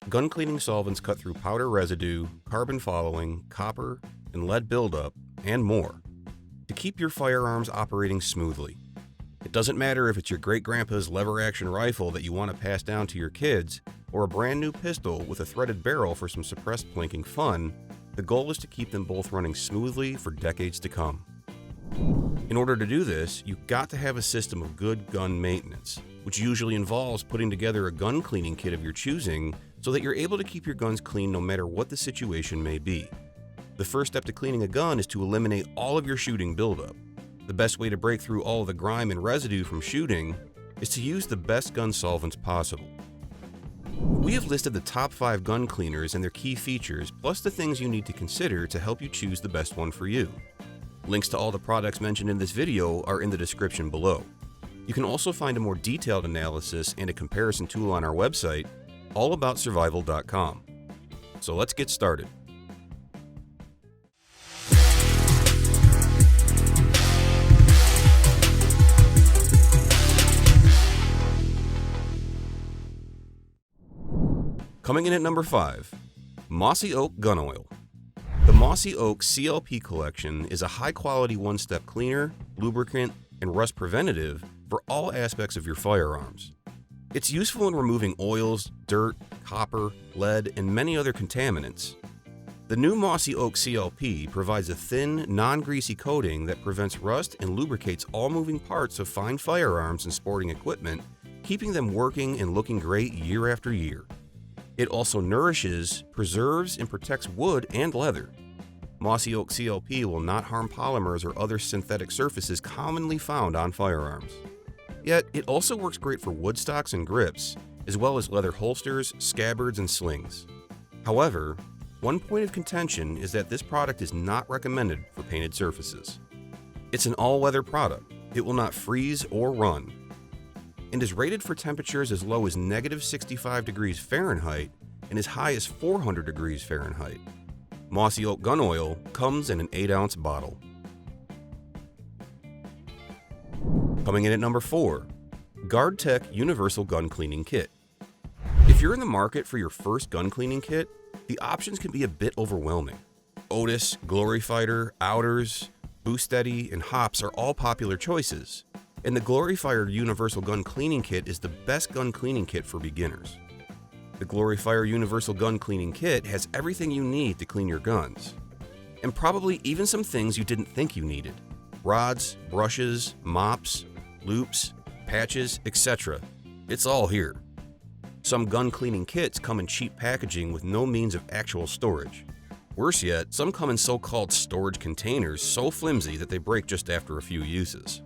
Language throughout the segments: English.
gun cleaning solvents cut through powder residue, carbon following, copper, and lead buildup, and more, to keep your firearms operating smoothly. It doesn't matter if it's your great-grandpa's lever-action rifle that you want to pass down to your kids, or a brand new pistol with a threaded barrel for some suppressed plinking fun, the goal is to keep them both running smoothly for decades to come. In order to do this, you've got to have a system of good gun maintenance, which usually involves putting together a gun cleaning kit of your choosing so that you're able to keep your guns clean no matter what the situation may be. The first step to cleaning a gun is to eliminate all of your shooting buildup. The best way to break through all of the grime and residue from shooting is to use the best gun solvents possible. We have listed the top 5 gun cleaners and their key features, plus the things you need to consider to help you choose the best one for you. Links to all the products mentioned in this video are in the description below. You can also find a more detailed analysis and a comparison tool on our website, allaboutsurvival.com. So let's get started. Coming in at number 5, Mossy Oak Gun Oil. The Mossy Oak CLP collection is a high-quality one-step cleaner, lubricant, and rust preventative for all aspects of your firearms. It's useful in removing oils, dirt, copper, lead, and many other contaminants. The new Mossy Oak CLP provides a thin, non-greasy coating that prevents rust and lubricates all moving parts of fine firearms and sporting equipment, keeping them working and looking great year after year. It also nourishes, preserves, and protects wood and leather. Mossy Oak CLP will not harm polymers or other synthetic surfaces commonly found on firearms. Yet, it also works great for wood stocks and grips, as well as leather holsters, scabbards, and slings. However, one point of contention is that this product is not recommended for painted surfaces. It's an all-weather product. It will not freeze or run, and is rated for temperatures as low as -65 degrees Fahrenheit and as high as 400 degrees Fahrenheit. Mossy Oak Gun Oil comes in an 8-ounce bottle. Coming in at number 4, GuardTech Universal Gun Cleaning Kit. If you're in the market for your first gun cleaning kit, the options can be a bit overwhelming. Otis, Glory Fighter, Outers, Boost Steady, and Hops are all popular choices, and the Glory Fire Universal Gun Cleaning Kit is the best gun cleaning kit for beginners. The Glory Fire Universal Gun Cleaning Kit has everything you need to clean your guns, and probably even some things you didn't think you needed. Rods, brushes, mops, loops, patches, etc. It's all here. Some gun cleaning kits come in cheap packaging with no means of actual storage. Worse yet, some come in so-called storage containers so flimsy that they break just after a few uses.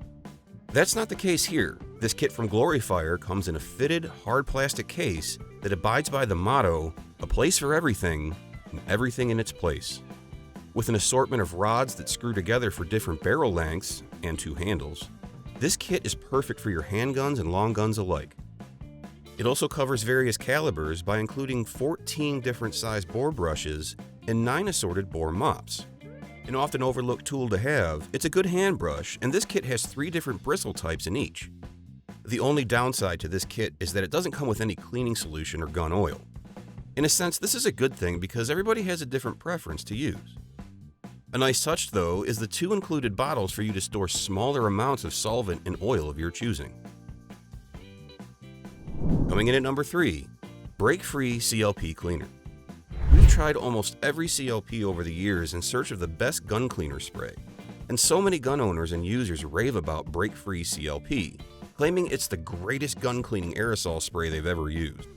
That's not the case here. This kit from Glory Fire comes in a fitted, hard plastic case that abides by the motto, "A place for everything, and everything in its place." With an assortment of rods that screw together for different barrel lengths and 2 handles, this kit is perfect for your handguns and long guns alike. It also covers various calibers by including 14 different size bore brushes and 9 assorted bore mops. An often overlooked tool to have, it's a good hand brush, and this kit has 3 different bristle types in each. The only downside to this kit is that it doesn't come with any cleaning solution or gun oil. In a sense, this is a good thing because everybody has a different preference to use. A nice touch, though, is the 2 included bottles for you to store smaller amounts of solvent and oil of your choosing. Coming in at number 3, BREAK FRee CLP Cleaner. We've tried almost every CLP over the years in search of the best gun cleaner spray, and so many gun owners and users rave about BREAK FRee CLP, claiming it's the greatest gun cleaning aerosol spray they've ever used.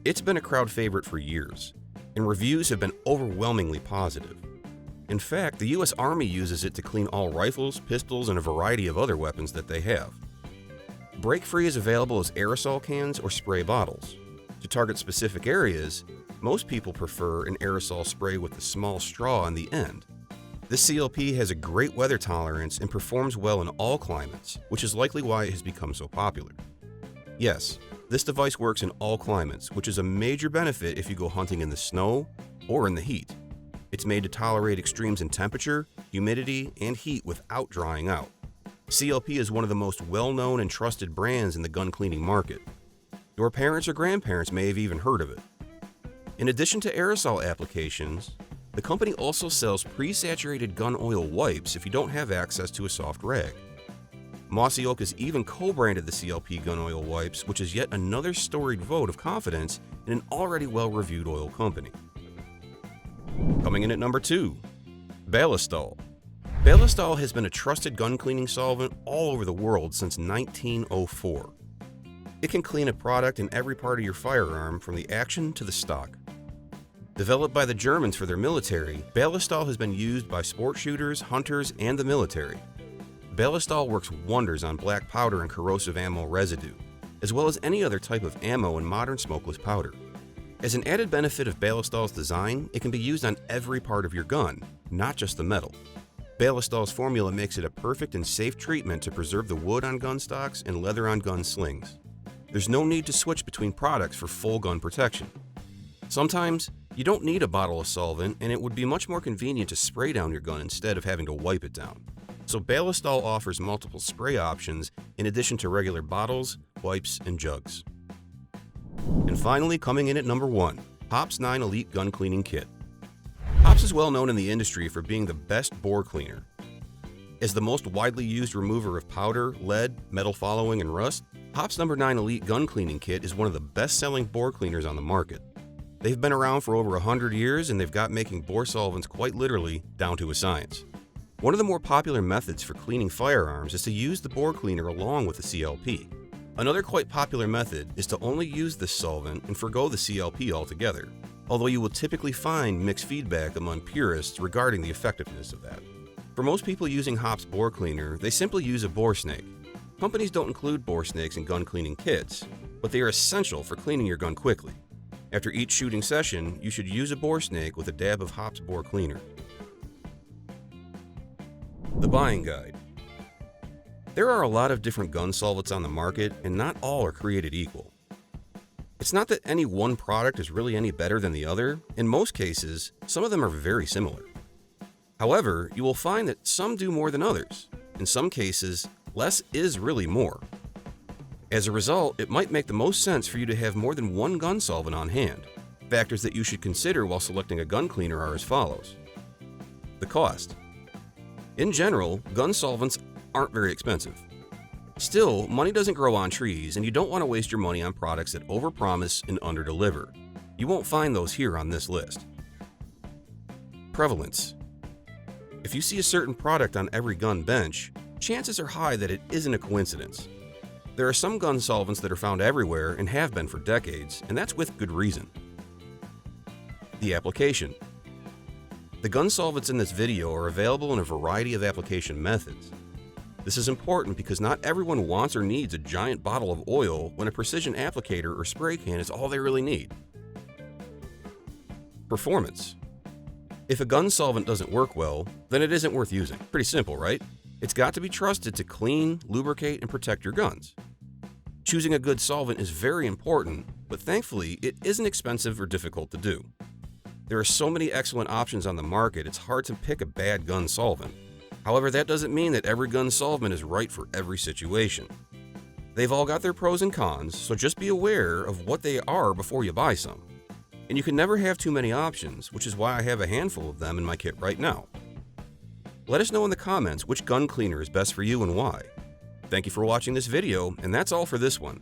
It's been a crowd favorite for years, and reviews have been overwhelmingly positive. In fact, the US Army uses it to clean all rifles, pistols, and a variety of other weapons that they have. BREAK FRee is available as aerosol cans or spray bottles. To target specific areas, most people prefer an aerosol spray with a small straw on the end. This CLP has a great weather tolerance and performs well in all climates, which is likely why it has become so popular. Yes, this device works in all climates, which is a major benefit if you go hunting in the snow or in the heat. It's made to tolerate extremes in temperature, humidity, and heat without drying out. CLP is one of the most well-known and trusted brands in the gun cleaning market. Your parents or grandparents may have even heard of it. In addition to aerosol applications, the company also sells pre-saturated gun oil wipes if you don't have access to a soft rag. Mossy Oak has even co-branded the CLP gun oil wipes, which is yet another storied vote of confidence in an already well-reviewed oil company. Coming in at number 2, Ballistol. Ballistol has been a trusted gun cleaning solvent all over the world since 1904. It can clean a product in every part of your firearm, from the action to the stock. Developed by the Germans for their military, Ballistol has been used by sport shooters, hunters, and the military. Ballistol works wonders on black powder and corrosive ammo residue, as well as any other type of ammo in modern smokeless powder. As an added benefit of Ballistol's design, it can be used on every part of your gun, not just the metal. Ballistol's formula makes it a perfect and safe treatment to preserve the wood on gun stocks and leather on gun slings. There's no need to switch between products for full gun protection. Sometimes, you don't need a bottle of solvent, and it would be much more convenient to spray down your gun instead of having to wipe it down. So Ballistol offers multiple spray options in addition to regular bottles, wipes, and jugs. And finally, coming in at number 1, Hops 9 Elite Gun Cleaning Kit. Hops is well known in the industry for being the best bore cleaner. As the most widely used remover of powder, lead, metal following, and rust, Hops No. 9 Elite Gun Cleaning Kit is one of the best-selling bore cleaners on the market. They've been around for over 100 years, and they've got making bore solvents quite literally down to a science. One of the more popular methods for cleaning firearms is to use the bore cleaner along with the CLP. Another quite popular method is to only use this solvent and forgo the CLP altogether, although you will typically find mixed feedback among purists regarding the effectiveness of that. For most people using Hops bore cleaner, they simply use a bore snake. Companies don't include bore snakes in gun cleaning kits, but they are essential for cleaning your gun quickly. After each shooting session, you should use a bore snake with a dab of Hops bore cleaner. The buying guide. There are a lot of different gun solvents on the market, and not all are created equal. It's not that any one product is really any better than the other. In most cases, some of them are very similar. However, you will find that some do more than others. In some cases, less is really more. As a result, it might make the most sense for you to have more than one gun solvent on hand. Factors that you should consider while selecting a gun cleaner are as follows. The cost. In general, gun solvents aren't very expensive. Still, money doesn't grow on trees, and you don't want to waste your money on products that overpromise and underdeliver. You won't find those here on this list. Prevalence. If you see a certain product on every gun bench, chances are high that it isn't a coincidence. There are some gun solvents that are found everywhere and have been for decades, and that's with good reason. The application. The gun solvents in this video are available in a variety of application methods. This is important because not everyone wants or needs a giant bottle of oil when a precision applicator or spray can is all they really need. Performance. If a gun solvent doesn't work well, then it isn't worth using. Pretty simple, right? It's got to be trusted to clean, lubricate, and protect your guns. Choosing a good solvent is very important, but thankfully, it isn't expensive or difficult to do. There are so many excellent options on the market, it's hard to pick a bad gun solvent. However, that doesn't mean that every gun solvent is right for every situation. They've all got their pros and cons, so just be aware of what they are before you buy some. And you can never have too many options, which is why I have a handful of them in my kit right now. Let us know in the comments which gun cleaner is best for you and why. Thank you for watching this video, and that's all for this one.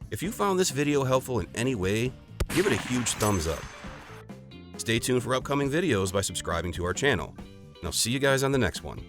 If you found this video helpful in any way, give it a huge thumbs up. Stay tuned for upcoming videos by subscribing to our channel, and I'll see you guys on the next one.